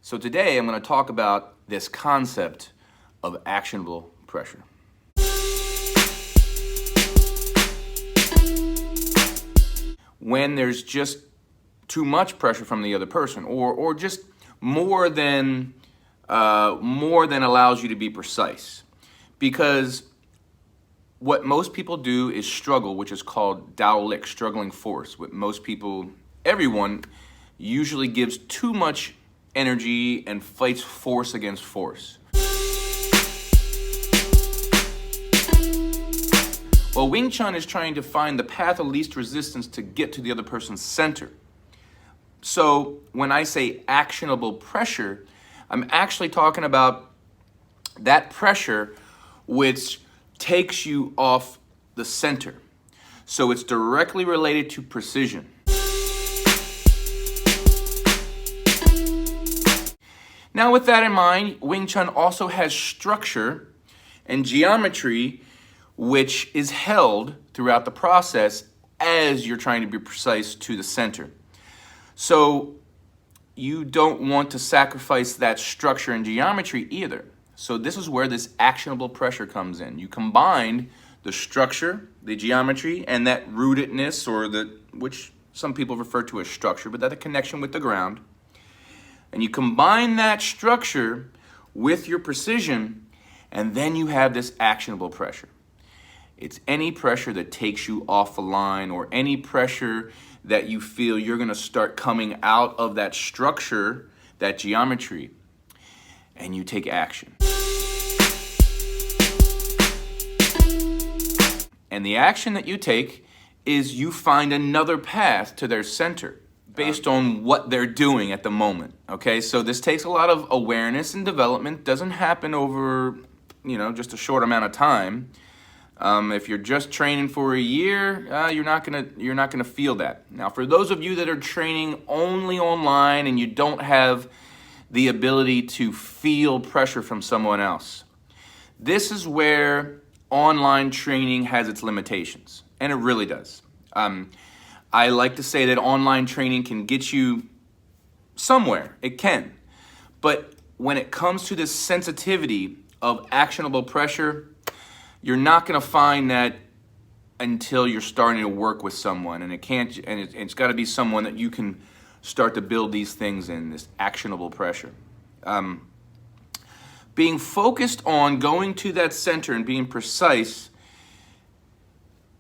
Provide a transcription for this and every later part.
So today I'm going to talk about this concept of actionable pressure. When there's just too much pressure from the other person, or just more than allows you to be precise. Because what most people do is struggle, which is called Dao Lick, struggling force. What most people, everyone, usually gives too much energy and fights force against force. Well, Wing Chun is trying to find the path of least resistance to get to the other person's center. So when I say actionable pressure, I'm actually talking about that pressure which takes you off the center. So it's directly related to precision. Now with that in mind, Wing Chun also has structure and geometry which is held throughout the process as you're trying to be precise to the center. So you don't want to sacrifice that structure and geometry either. So this is where this actionable pressure comes in. You combine the structure, the geometry, and that rootedness, or which some people refer to as structure, but that's a connection with the ground. And you combine that structure with your precision, and then you have this actionable pressure. It's any pressure that takes you off the line, or any pressure that you feel you're going to start coming out of that structure, that geometry, and you take action. And the action that you take is you find another path to their center based on what they're doing at the moment. Okay, so this takes a lot of awareness and development. Doesn't happen over, just a short amount of time. If you're just training for a year, you're not gonna feel that. Now, for those of you that are training only online and you don't have the ability to feel pressure from someone else, this is where online training has its limitations, and it really does. I like to say that online training can get you somewhere. It can. But when it comes to this sensitivity of actionable pressure, you're not going to find that until you're starting to work with someone. And it's got to be someone that you can start to build these things in, this actionable pressure. Being focused on going to that center and being precise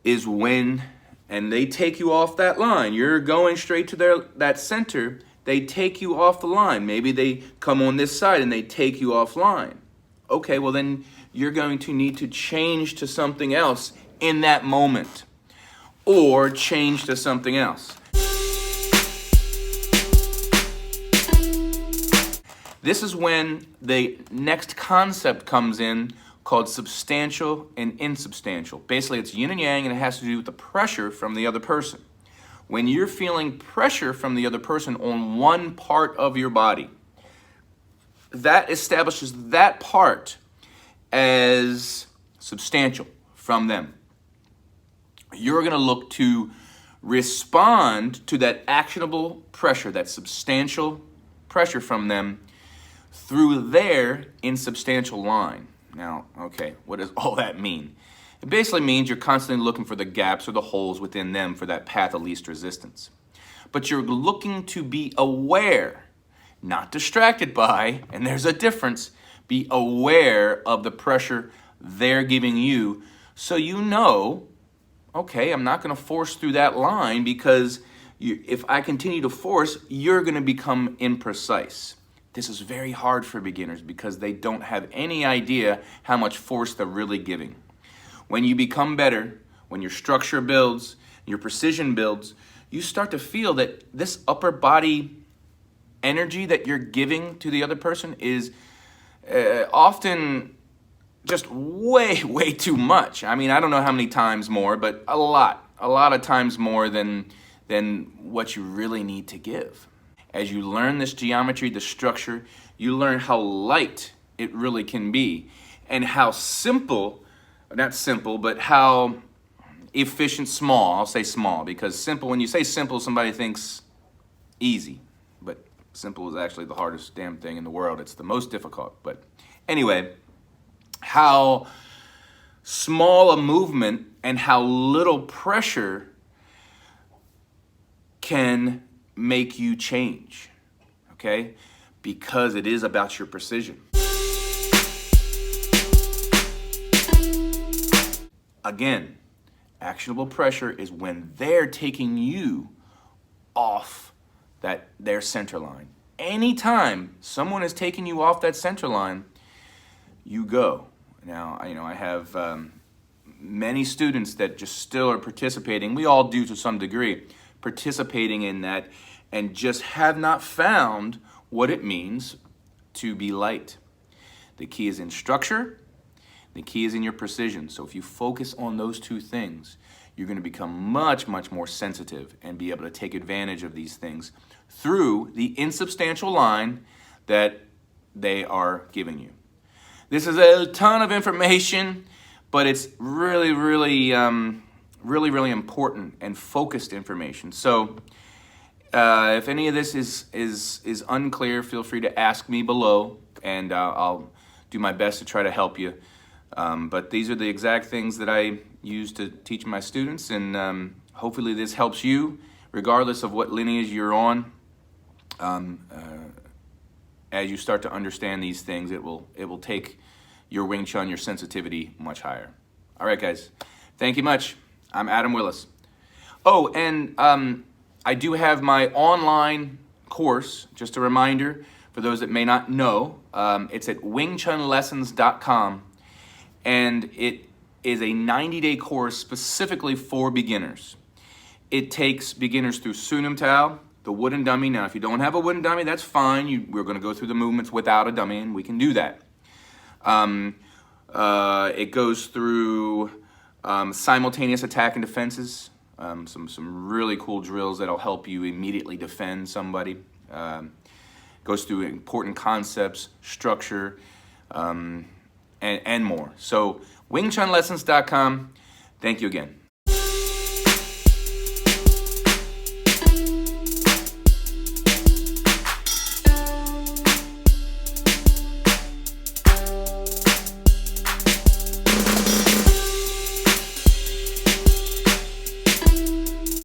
is when, and they take you off that line. You're going straight to that center. They take you off the line. Maybe they come on this side and they take you offline. Okay, well then you're going to need to change to something else in that moment, or change to something else. This is when the next concept comes in, called substantial and insubstantial. Basically, it's yin and yang, and it has to do with the pressure from the other person. When you're feeling pressure from the other person on one part of your body, that establishes that part as substantial from them. You're going to look to respond to that actionable pressure, that substantial pressure from them, through their insubstantial line. Now, okay, what does all that mean? It basically means you're constantly looking for the gaps or the holes within them for that path of least resistance. But you're looking to be aware, not distracted by, and there's a difference, be aware of the pressure they're giving you, so you know, okay, I'm not going to force through that line, because if I continue to force, you're going to become imprecise. This is very hard for beginners because they don't have any idea how much force they're really giving. When you become better, when your structure builds, your precision builds, you start to feel that this upper body energy that you're giving to the other person is often just way too much. I mean, I don't know how many times more, but a lot of times more than what you really need to give. As you learn this geometry, the structure, you learn how light it really can be, and how simple, not simple, but how efficient, small. I'll say small, because simple, when you say simple, somebody thinks easy, but Simple is actually the hardest damn thing in the world. It's the most difficult. But anyway, how small a movement and how little pressure can make you change, okay? Because it is about your precision. Again, actionable pressure is when they're taking you off their center line. Anytime someone is taking you off that center line, you go. Now, I have many students that just still are participating. We all do to some degree, participating in that, and just have not found what it means to be light. The key is in structure. The key is in your precision. So if you focus on those two things, you're going to become much, much more sensitive and be able to take advantage of these things through the insubstantial line that they are giving you. This is a ton of information, but it's really, really, really important and focused information. So if any of this is unclear, feel free to ask me below, and I'll do my best to try to help you. But these are the exact things that I use to teach my students, and hopefully this helps you, regardless of what lineage you're on. As you start to understand these things, it will take your Wing Chun, your sensitivity much higher. All right, guys. Thank you much. I'm Adam Willis. Oh, and I do have my online course, just a reminder for those that may not know. It's at wingchunlessons.com. And it is a 90-day course specifically for beginners. It takes beginners through Sunum Tao, the wooden dummy. Now, if you don't have a wooden dummy, that's fine. We're going to go through the movements without a dummy, and we can do that. It goes through simultaneous attack and defenses, some really cool drills that'll help you immediately defend somebody. Goes through important concepts, structure, and more. So, wingchunlessons.com. Thank you again.